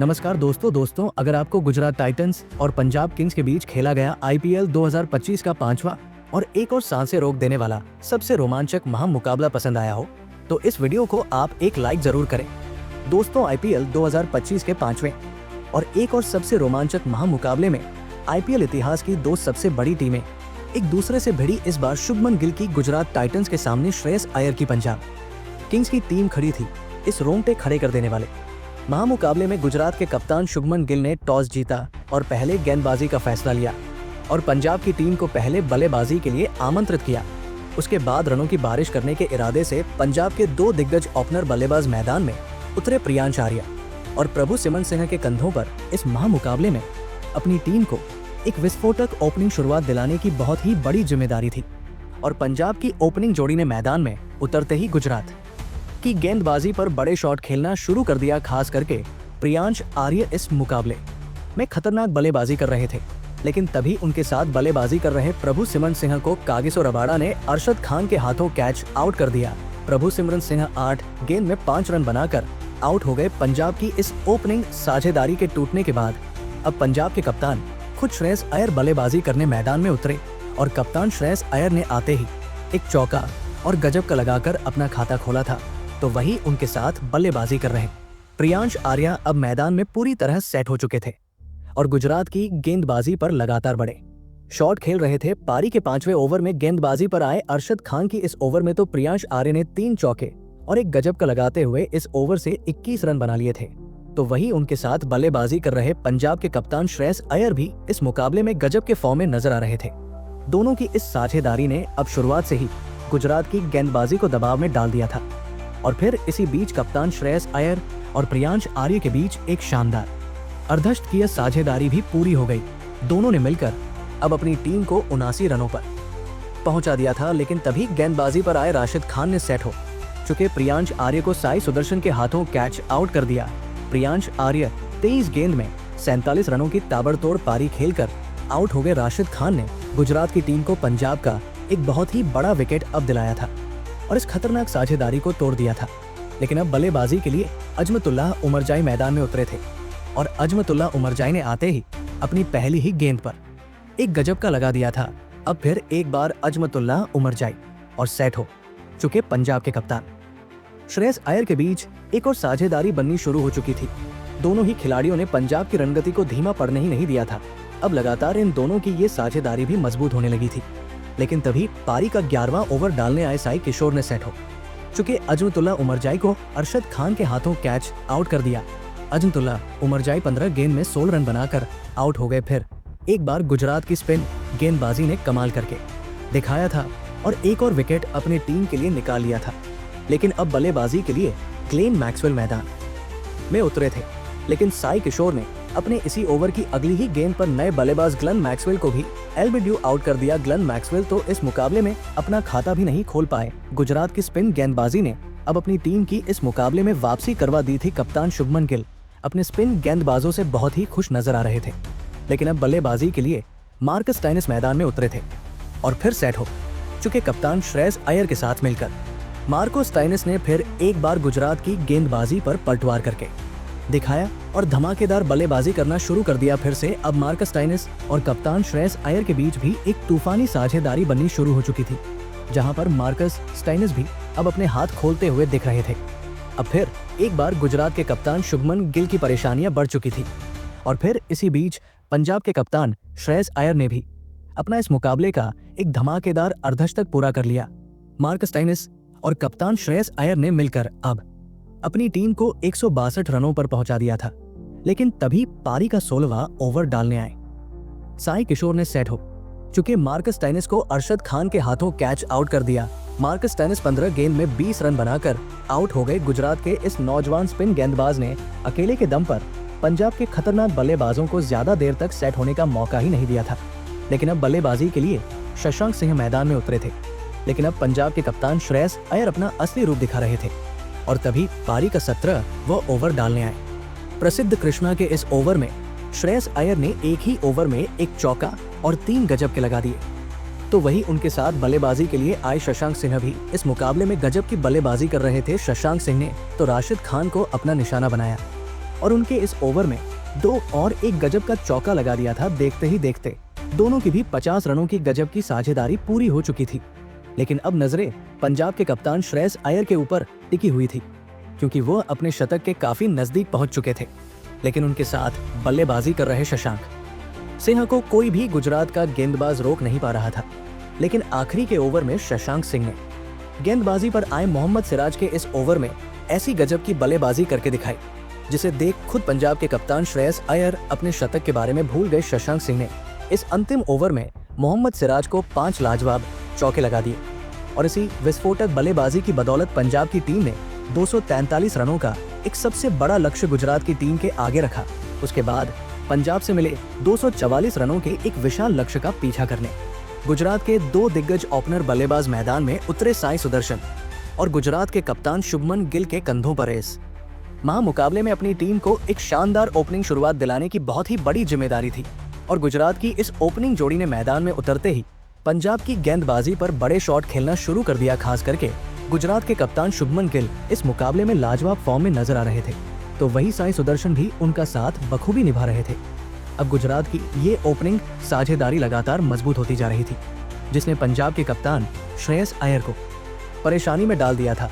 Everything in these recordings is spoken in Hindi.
नमस्कार दोस्तों अगर आपको गुजरात टाइटंस और पंजाब किंग्स के बीच खेला गया आईपीएल 2025 का पांचवा और एक और सांसें रोक देने वाला सबसे रोमांचक महामुकाबला पसंद आया हो तो इस वीडियो को आप एक लाइक जरूर करें। दोस्तों, आईपीएल 2025 के पांचवें और एक और सबसे रोमांचक महामुकाबले में आईपीएल इतिहास की दो सबसे बड़ी टीमें एक दूसरे से भिड़ी। इस बार शुभमन गिल की गुजरात टाइटंस के सामने श्रेयस अय्यर की पंजाब किंग्स की टीम खड़ी थी इस रोंगटे खड़े कर देने वाले महामुकाबले में गुजरात के कप्तान शुभमन गिल ने टॉस जीता और पहले गेंदबाजी का फैसला लिया और पंजाब की टीम को पहले बल्लेबाजी के लिए आमंत्रित किया। उसके बाद रनों की बारिश करने के इरादे से पंजाब के दो दिग्गज ओपनर बल्लेबाज मैदान में उतरे। प्रियांश आर्या और प्रभु सिमरन सिंह के कंधों पर इस महामुकाबले में अपनी टीम को एक विस्फोटक ओपनिंग शुरुआत दिलाने की बहुत ही बड़ी जिम्मेदारी थी और पंजाब की ओपनिंग जोड़ी ने मैदान में उतरते ही गुजरात की गेंदबाजी पर बड़े शॉट खेलना शुरू कर दिया। खास करके प्रियांश आर्य इस मुकाबले में खतरनाक बल्लेबाजी कर रहे थे, लेकिन तभी उनके साथ बल्लेबाजी कर रहे प्रभु सिमरन सिंह को कागिसो रबाडा ने अरशद खान के हाथों कैच आउट कर दिया। प्रभु सिमरन सिंह 8 गेंद में 5 रन बनाकर आउट हो गए। पंजाब की इस ओपनिंग साझेदारी के टूटने के बाद अब पंजाब के कप्तान खुद श्रेयस अय्यर बल्लेबाजी करने मैदान में उतरे और कप्तान श्रेयस अय्यर ने आते ही एक चौका और गजब का लगाकर अपना खाता खोला था, तो वही उनके साथ बल्लेबाजी कर रहे प्रियांश आर्या अब मैदान में पूरी तरह सेट हो चुके थे और गुजरात की गेंदबाजी पर लगातार बड़े शॉट खेल रहे थे। पारी के 5वें ओवर में गेंदबाजी पर आए अरशद खान की इस ओवर में तो प्रियांश आर्या ने 3 चौके और एक गजब का लगाते हुए इस ओवर से 21 रन बना लिए थे, तो वही उनके साथ बल्लेबाजी कर रहे पंजाब के कप्तान श्रेयस अय्यर भी इस मुकाबले में गजब के फॉर्म में नजर आ रहे थे। दोनों की इस साझेदारी ने अब शुरुआत से ही गुजरात की गेंदबाजी को दबाव में डाल दिया था और फिर इसी बीच कप्तान श्रेयस अय्यर और प्रियांश आर्य के बीच एक शानदार अर्धशतकीय साझेदारी भी पूरी हो गई। दोनों ने मिलकर अब अपनी टीम को 79 रनों पर पहुंचा दिया था, लेकिन तभी गेंदबाजी पर आए राशिद खान ने सेट हो चुके प्रियांश आर्य को साई सुदर्शन के हाथों कैच आउट कर दिया। प्रियांश आर्य 23 गेंद में 47 रनों की ताबड़तोड़ पारी खेलकर आउट हो गए। राशिद खान ने गुजरात की टीम को पंजाब का एक बहुत ही बड़ा विकेट अब दिलाया था और इस खतरनाक साझेदारी को तोड़ दिया था। लेकिन अब बल्लेबाजी के लिए अजमतुल्लाह उमरजाई मैदान में उतरे थे और अजमतुल्लाह उमरजाई ने आते ही अपनी पहली ही गेंद पर एक गजब का लगा दिया था। अब फिर एक बार अजमतुल्लाह उमरजाई और सेट हो चुके पंजाब के कप्तान श्रेयस अय्यर के बीच एक और साझेदारी बननी शुरू हो चुकी थी। दोनों ही खिलाड़ियों ने पंजाब की रणगति को धीमा पड़ने ही नहीं दिया था। अब लगातार इन दोनों की ये साझेदारी भी मजबूत होने लगी थी, लेकिन तभी पारी का 11वां ओवर डालने आए साई किशोर ने सेट हो चुके अजमतुल्लाह उमरजाई को अरशद खान के हाथों कैच आउट कर दिया। अजमतुल्लाह उमरजाई 15 गेंद में 16 रन बनाकर आउट हो गए। फिर एक बार गुजरात की स्पिन गेंदबाजी ने कमाल करके दिखाया था और एक और विकेट अपनी टीम के लिए निकाल लिया था। लेकिन अब बल्लेबाजी के लिए ग्लेन मैक्सवेल मैदान में उतरे थे, लेकिन साई किशोर ने अपने इसी ओवर की अगली ही गेंद पर नए बल्लेबाज ग्लेन मैक्सवेल को भी एलबीडब्ल्यू आउट कर दिया। ग्लेन मैक्सवेल तो इस मुकाबले में अपना खाता भी नहीं खोल पाए। गुजरात की स्पिन गेंदबाजी ने अब अपनी टीम की इस मुकाबले में वापसी करवा दी थी। कप्तान शुभमन गिल अपने स्पिन गेंदबाजों से बहुत ही खुश नजर आ रहे थे, लेकिन अब बल्लेबाजी के लिए मार्कस स्टोइनिस मैदान में उतरे थे और फिर सेट हो चुके कप्तान श्रेयस अय्यर के साथ मिलकर मार्को स्टोइनिस ने फिर एक बार गुजरात की गेंदबाजी पर पलटवार करके दिखाया और धमाकेदार बल्लेबाजी करना शुरू कर दिया। फिर से अब मार्कस स्टोइनिस और कप्तान श्रेयस अय्यर के बीच भी एक तूफानी साझेदारी बननी शुरू हो चुकी थी, जहां पर मार्कस स्टोइनिस भी अब अपने हाथ खोलते हुए दिख रहे थे। अब फिर एक बार गुजरात के कप्तान शुभमन गिल की परेशानियां बढ़ चुकी थी और फिर इसी बीच पंजाब के कप्तान श्रेयस अय्यर ने भी अपना इस मुकाबले का एक धमाकेदार अर्धशतक पूरा कर लिया। मार्कस स्टोइनिस और कप्तान श्रेयस अय्यर ने मिलकर अब अपनी टीम को 162 रनों पर पहुंचा दिया था, लेकिन तभी पारी का 16वां ओवर डालने आए साई किशोर ने सेट हो चुके मार्कस स्टोइनिस को अरशद खान के हाथों कैच आउट कर दिया। मार्कस स्टोइनिस 15 गेंद में 20 रन बनाकर आउट हो गए। गुजरात के इस नौजवान स्पिन गेंदबाज ने अकेले के दम पर पंजाब के खतरनाक बल्लेबाजों को ज्यादा देर तक सेट होने का मौका ही नहीं दिया था। लेकिन अब बल्लेबाजी के लिए शशांक सिंह मैदान में उतरे थे, लेकिन अब पंजाब के कप्तान श्रेयस अय्यर अपना असली रूप दिखा रहे थे और तभी पारी का 17वां ओवर डालने आए। प्रसिद्ध कृष्णा के इस ओवर में श्रेयस अय्यर ने एक ही ओवर में एक चौका और 3 गजब के लगा दिए, तो वही उनके साथ बल्लेबाजी के लिए आए शशांक सिंह भी इस मुकाबले में गजब की बल्लेबाजी कर रहे थे। शशांक सिंह ने तो राशिद खान को अपना निशाना बनाया और उनके इस ओवर में 2 और एक गजब का चौका लगा दिया था। देखते ही देखते दोनों की भी 50 रनों की गजब की साझेदारी पूरी हो चुकी थी। लेकिन अब नजरें पंजाब के कप्तान श्रेयस अय्यर के ऊपर टिकी हुई थी, क्योंकि वो अपने शतक के काफी नजदीक पहुंच चुके थे। लेकिन उनके साथ बल्लेबाजी कर रहे शशांक सिंह को कोई भी गुजरात का गेंदबाज रोक नहीं पा रहा था। लेकिन आखिरी के ओवर में शशांक सिंह ने गेंदबाजी पर आए मोहम्मद सिराज के इस ओवर में ऐसी गजब की बल्लेबाजी करके दिखाई, जिसे देख खुद पंजाब के कप्तान श्रेयस अय्यर अपने शतक के बारे में भूल गए। शशांक सिंह ने इस अंतिम ओवर में मोहम्मद सिराज को 5 लाजवाब चौके लगा दिए और इसी विस्फोटक बल्लेबाजी की बदौलत पंजाब की टीम ने 243 रनों का एक सबसे बड़ा लक्ष्य गुजरात की टीम के आगे रखा। उसके बाद पंजाब से मिले 244 रनों के एक विशाल लक्ष्य का पीछा करने गुजरात के 2 दिग्गज ओपनर बल्लेबाज मैदान में उतरे। साई सुदर्शन और गुजरात के कप्तान शुभमन गिल के कंधों पर इस महामुकाबले में अपनी टीम को एक शानदार ओपनिंग शुरुआत दिलाने की बहुत ही बड़ी जिम्मेदारी थी। और गुजरात की इस ओपनिंग जोड़ी ने मैदान में उतरते ही पंजाब की गेंदबाजी पर बड़े शॉट खेलना शुरू कर दिया। खास करके गुजरात के कप्तान शुभमन गिल इस मुकाबले में लाजवाब फॉर्म में नजर आ रहे थे, तो वही साई सुदर्शन भी उनका साथ बखूबी निभा रहे थे। अब गुजरात की ये ओपनिंग साझेदारी लगातार मजबूत होती जा रही थी, जिसने पंजाब के कप्तान श्रेयस अय्यर को परेशानी में डाल दिया था।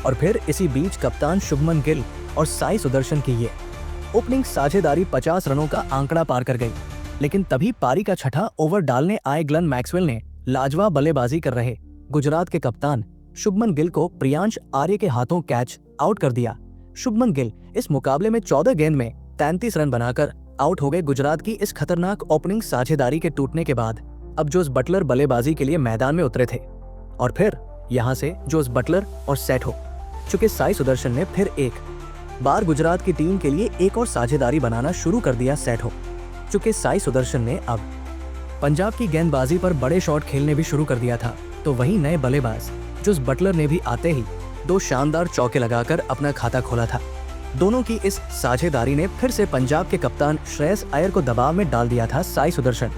और फिर इसी बीच कप्तान शुभमन गिल और साई सुदर्शन की ये ओपनिंग साझेदारी 50 रनों का आंकड़ा पार कर गई। लेकिन तभी पारी का छठा ओवर डालने आए ग्लेन मैक्सवेल ने लाजवाब बल्लेबाजी कर रहे गुजरात के कप्तान शुभमन गिल को प्रियांश आर्य के हाथों कैच आउट कर दिया। शुभमन गिल इस मुकाबले में 14 गेंद में 33 रन बनाकर आउट हो गए। गुजरात की इस खतरनाक ओपनिंग साझेदारी के टूटने के बाद अब जोस बटलर बल्लेबाजी के लिए मैदान में उतरे थे और फिर यहां से जोस बटलर और सेट हो चुके साई सुदर्शन ने फिर एक बार गुजरात की टीम के लिए एक और साझेदारी बनाना शुरू कर दिया। सेट हो चुके साई सुदर्शन ने अब पंजाब की गेंदबाजी पर बड़े शॉट खेलने भी शुरू कर दिया था, तो वहीं नए बल्लेबाज जोस बटलर ने भी आते ही 2 शानदार चौके लगाकर अपना खाता खोला था। दोनों की इस साझेदारी ने फिर से पंजाब के कप्तान श्रेयस अय्यर को दबाव में डाल दिया था। साई सुदर्शन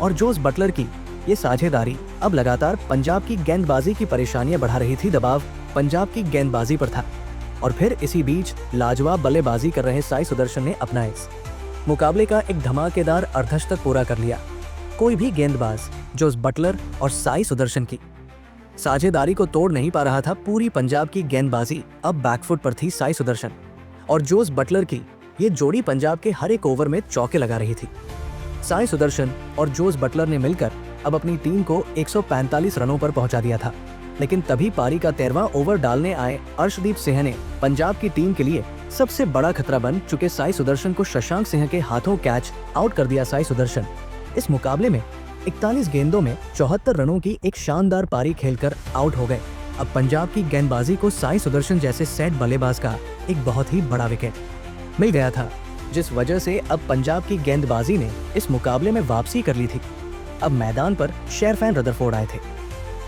और जोस बटलर की ये साझेदारी अब लगातार पंजाब की गेंदबाजी की परेशानियां बढ़ा रही थी। दबाव पंजाब की गेंदबाजी पर था और फिर इसी बीच लाजवाब बल्लेबाजी कर रहे साई सुदर्शन ने अपना इस मुकाबले का एक धमाकेदार अर्धशतक पूरा कर लिया। कोई भी गेंदबाज जोस बटलर और साई सुदर्शन की साझेदारी को तोड़ नहीं पा रहा था। पूरी पंजाब की गेंदबाजी अब बैकफुट पर थी। साई सुदर्शन और जोस बटलर की ये जोड़ी पंजाब के हर एक ओवर में चौके लगा रही थी। साई सुदर्शन और जोस बटलर ने मिलकर अब अपनी टीम को 145 रनों पर पहुंचा दिया था। लेकिन तभी पारी का 13वां ओवर डालने आए अर्शदीप सिंह ने पंजाब की टीम के लिए सबसे बड़ा खतरा बन चुके साई सुदर्शन को शशांक सिंह के हाथों कैच आउट कर दिया। साई सुदर्शन इस मुकाबले में 41 गेंदों में 74 रनों की एक शानदार पारी खेलकर आउट हो गए। अब पंजाब की गेंदबाजी को साई सुदर्शन जैसे सेट बल्लेबाज का एक बहुत ही बड़ा विकेट मिल गया था, जिस वजह से अब पंजाब की गेंदबाजी ने इस मुकाबले में वापसी कर ली थी। अब मैदान पर शेरफैन रदरफोर्ड आए थे,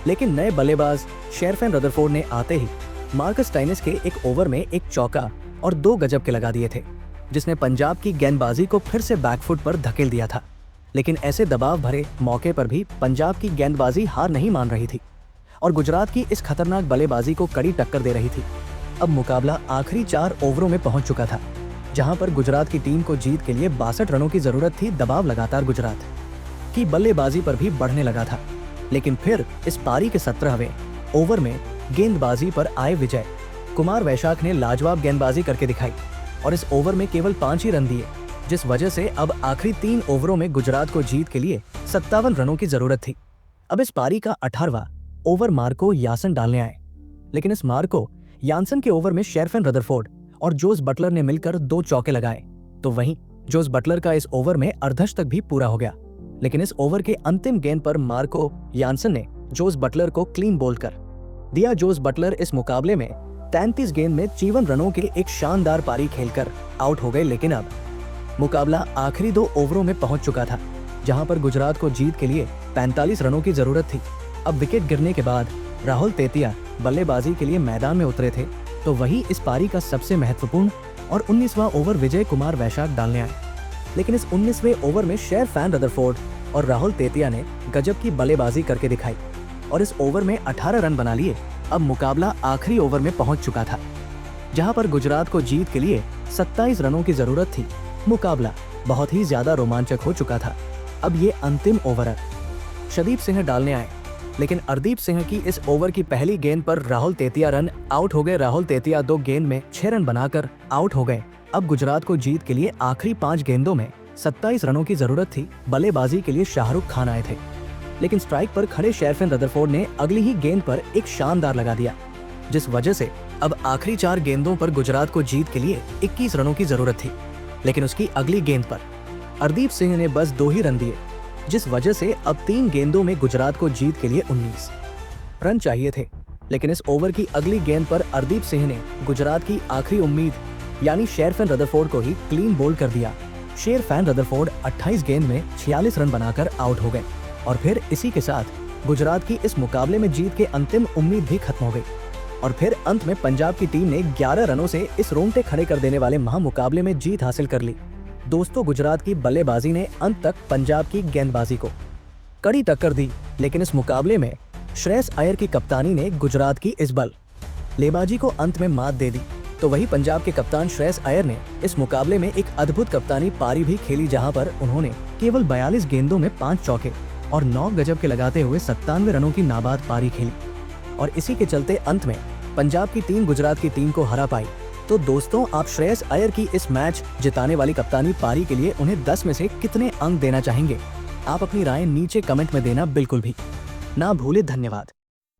लेकिन नए बल्लेबाज शेरफैन रदरफोर्ड ने आते ही मार्कस स्टोइनिस के एक ओवर में एक चौका और 2 गजब के लगा दिए थे, जिसने पंजाब की गेंदबाजी को फिर से बैकफुट पर धकेल दिया था। लेकिन ऐसे दबाव भरे मौके पर भी पंजाब की गेंदबाजी हार नहीं मान रही थी और गुजरात की इस खतरनाक बल्लेबाजी को कड़ी टक्कर दे रही थी। अब मुकाबला आखिरी 4 ओवरों में पहुंच चुका था, जहां पर गुजरात की टीम को जीत के लिए 62 रनों की जरूरत थी। दबाव लगातार गुजरात की बल्लेबाजी पर भी बढ़ने लगा था। लेकिन फिर इस पारी के 17वें ओवर में गेंदबाजी पर आए विजय कुमार वैशाख ने लाजवाब गेंदबाजी करके दिखाई और इस ओवर में केवल 5 ही रन दिए, जिस वजह से अब आखिरी 3 ओवरों में गुजरात को जीत के लिए 57 रनों की जरूरत थी। अब इस पारी का 18वां ओवर मार्को यासन डालने आए, लेकिन इस मार्को यासन के ओवर में शेरफैन रदरफोर्ड और जोस बटलर ने मिलकर 2 चौके लगाए, तो वहीं जोस बटलर का इस ओवर में अर्धशतक भी पूरा हो गया। लेकिन इस ओवर के अंतिम गेंद पर मार्को यासन ने जोस बटलर को क्लीन बोल्ड कर दिया। जोस बटलर इस मुकाबले में 33 गेंद में 53 रनों के एक शानदार पारी खेलकर आउट हो गए। लेकिन अब मुकाबला आखिरी 2 ओवरों में पहुंच चुका था, जहां पर गुजरात को जीत के लिए 45 रनों की जरूरत थी। अब विकेट गिरने के बाद राहुल तेतिया बल्लेबाजी के लिए मैदान में उतरे थे, तो वही इस पारी का सबसे महत्वपूर्ण और 19वां ओवर विजय कुमार वैशाख डालने आए। लेकिन इस 19वें ओवर में शेरफैन रदरफोर्ड और राहुल तेतिया ने गजब की बल्लेबाजी करके दिखाई और इस ओवर में 18 रन बना लिए। अब मुकाबला आखिरी ओवर में पहुंच चुका था, जहां पर गुजरात को जीत के लिए 27 रनों की जरूरत थी। मुकाबला बहुत ही ज्यादा रोमांचक हो चुका था। अब ये अंतिम ओवर शदीप सिंह डालने आए, लेकिन अर्दीप सिंह की इस ओवर की पहली गेंद पर राहुल तेतिया रन आउट हो गए। राहुल तेतिया 2 गेंद में 6 रन बनाकर आउट हो गए। अब गुजरात को जीत के लिए आखिरी 5 गेंदों में 27 रनों की जरूरत थी। बल्लेबाजी के लिए शाहरुख खान आए थे, लेकिन स्ट्राइक पर खड़े शेरफेन रदरफोर्ड ने अगली ही गेंद पर एक शानदार लगा दिया, जिस वजह से अब आखिरी 4 गेंदों पर गुजरात को जीत के लिए 21 रनों की जरूरत थी। लेकिन उसकी अगली गेंद पर अर्दीप सिंह ने बस 2 ही रन दिए, जिस वजह से अब 3 गेंदों में गुजरात को जीत के लिए 19 रन चाहिए थे। लेकिन इस ओवर की अगली गेंद पर अर्दीप सिंह ने गुजरात की आखिरी उम्मीद यानी शेरफेन रदरफोर्ड को ही क्लीन बोल्ड कर दिया। शेरफेन रदरफोर्ड 28 गेंद में 46 रन बनाकर आउट हो गए और फिर इसी के साथ गुजरात की इस मुकाबले में जीत के अंतिम उम्मीद भी खत्म हो गई। और फिर अंत में पंजाब की टीम ने 11 रनों से इस रोंगटे खड़े कर देने वाले महामुकाबले में जीत हासिल कर ली। दोस्तों, गुजरात की बल्लेबाजी ने अंत तक पंजाब की गेंदबाजी को कड़ी टक्कर दी, लेकिन इस मुकाबले में श्रेयस अय्यर की कप्तानी ने गुजरात की इस बल्लेबाजी को अंत में मात दे दी। तो वही पंजाब के कप्तान श्रेयस अय्यर ने इस मुकाबले में एक अद्भुत कप्तानी पारी भी खेली, जहां पर उन्होंने केवल 42 गेंदों में 5 चौके और 9 गजब के लगाते हुए 97 रनों की नाबाद पारी खेली और इसी के चलते अंत में पंजाब की टीम गुजरात की टीम को हरा पाई। तो दोस्तों, आप श्रेयस अय्यर की इस मैच जिताने वाली कप्तानी पारी के लिए उन्हें 10 में से कितने अंक देना चाहेंगे? आप अपनी राय नीचे कमेंट में देना बिल्कुल भी ना भूले। धन्यवाद।